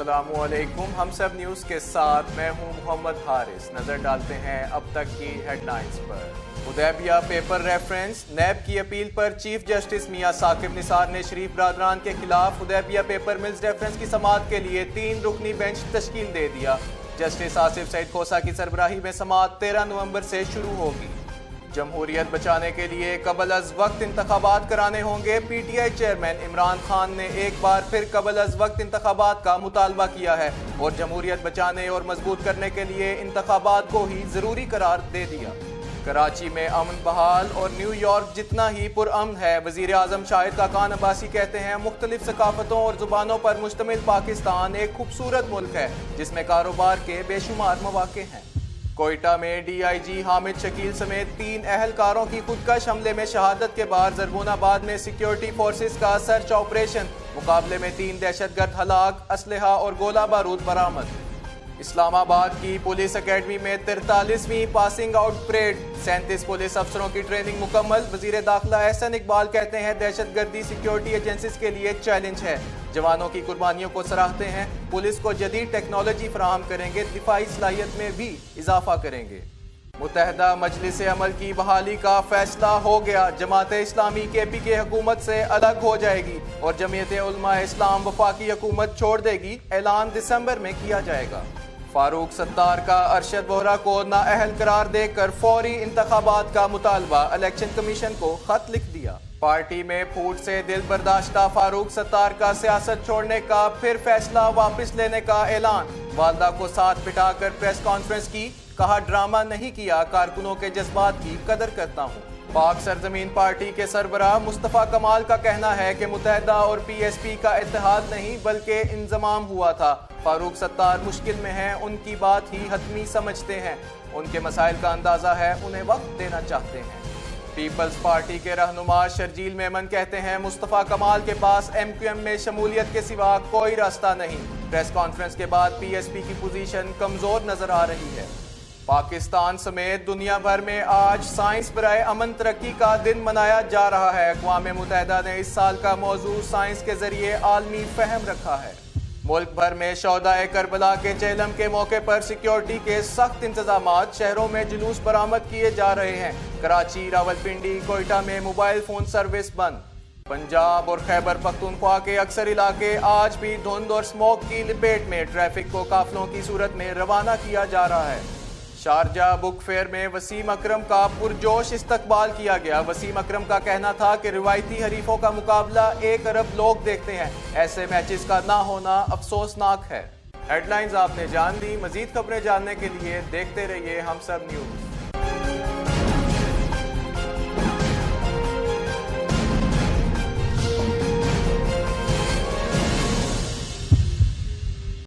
अस्सलाम वालेकुम। हम सब न्यूज़ के साथ मैं हूं मोहम्मद हारिस। नजर डालते हैं अब तक की हेडलाइंस पर। हुदैबिया पेपर रेफरेंस, नैब की अपील पर चीफ जस्टिस मियां साकिब निसार ने शरीफ बरादरान के खिलाफ हुदैबिया पेपर मिल्स रेफरेंस की समाअत के लिए 3 रुकनी बेंच तश्कील दे दिया। जस्टिस आसिफ सईद खोसा की सरबराही में समाअत 13 नवंबर से शुरू होगी। जमहूरियत बचाने के लिए कबल अज वक्त इंतखाबात कराने होंगे। पीटीआई चेयरमैन इमरान खान ने एक बार फिर कबल अज वक्त इंतखाबात का मुतालबा किया है और जमहूरियत बचाने और मजबूत करने के लिए इंतखाबात को ही जरूरी करार दे दिया। कराची में अमन बहाल और न्यूयॉर्क जितना ही पुरअमन है। वजीर आजम शाहिद खाकान अब्बासी कहते हैं मुख्तलिफ सकाफतों और जुबानों पर मुश्तमिल पाकिस्तान एक खूबसूरत मुल्क है जिसमें कारोबार के बेशुमार मौके हैं। कोयटा में डीआईजी हामिद शकील समेत 3 अहलकारों की खुदकश हमले में शहादत के बाद जरबोनाबाद में सिक्योरिटी फोर्सेस का सर्च ऑपरेशन। मुकाबले में 3 दहशतगर्द हलाक, असलहा और गोला बारूद बरामद। इस्लामाबाद की पुलिस एकेडमी में 43वीं पासिंग आउट परेड, 37 पुलिस अफसरों की ट्रेनिंग मुकम्मल। वजीर दाखिला एहसन इकबाल कहते हैं दहशतगर्दी सिक्योरिटी एजेंसीज के लिए चैलेंज है। जवानों की कुर्बानियों को सराहते हैं। पुलिस को जदीद टेक्नोलॉजी फराहम करेंगे, दिफाई सलाहियत में भी इजाफा करेंगे। मुत्तहदा मजलिस अमल की बहाली का फैसला हो गया। जमात इस्लामी KPK हुकूमत से अलग हो जाएगी और जमीयत उलमा इस्लाम वफाकी हुकूमत छोड़ देगी। ऐलान दिसंबर में किया जाएगा। फारूक सत्तार का अरशद वोहरा को नाअहल करार देकर फौरी इंतखाबात का मुतालबा। इलेक्शन कमीशन को खत लिख दिया। पार्टी में फूट से दिल बर्दाश्ता फारूक सत्तार का सियासत छोड़ने का फिर फैसला वापस लेने का ऐलान। वालदा को साथ बिठाकर प्रेस कॉन्फ्रेंस की, कहा ड्रामा नहीं किया, कारकुनों के जज्बात की कदर करता हूँ। पाक सरजमीन पार्टी के सरबराह मुस्तफ़ा कमाल का कहना है कि मुत्तहदा और PSP का इत्तेहाद नहीं बल्कि इंजमाम हुआ था। फारूक सत्तार मुश्किल में हैं, उनकी बात ही हतमी समझते हैं। उनके मसाइल का अंदाज़ा है, उन्हें वक्त देना चाहते हैं। पीपल्स पार्टी के रहनुमा शर्जील मेमन कहते हैं मुस्तफ़ा कमाल के पास MQM में शमूलियत के सिवा कोई रास्ता नहीं। प्रेस कॉन्फ्रेंस के बाद PSP की पोजीशन कमज़ोर नजर आ रही है। पाकिस्तान समेत दुनिया भर में आज साइंस बराए अमन तरक्की का दिन मनाया जा रहा है। अक़वाम मुत्तहिदा ने इस साल का मौजू साइंस के जरिए आलमी फहम रखा है। मुल्क भर में शौदाए करबला के चेलम के मौके पर सिक्योरिटी के सख्त इंतजामात। शहरों में जुलूस बरामद किए जा रहे हैं। कराची, रावलपिंडी, कोयटा में मोबाइल फोन सर्विस बंद। पंजाब और खैबर पख्तूनख्वा के अक्सर इलाके आज भी धुंध और स्मोक की लपेट में। ट्रैफिक को काफिलों की सूरत में रवाना किया जा रहा है। शारजा बुक फेयर में वसीम अकरम का पुरजोश इस्तकबाल किया गया। वसीम अकरम का कहना था कि रिवायती हरीफों का मुकाबला 1 अरब लोग देखते हैं। ऐसे मैचेस का ना होना अफसोसनाक है। हेडलाइंस आपने जान ली। मजीद खबरें जानने के लिए देखते रहिए हम सब न्यूज़।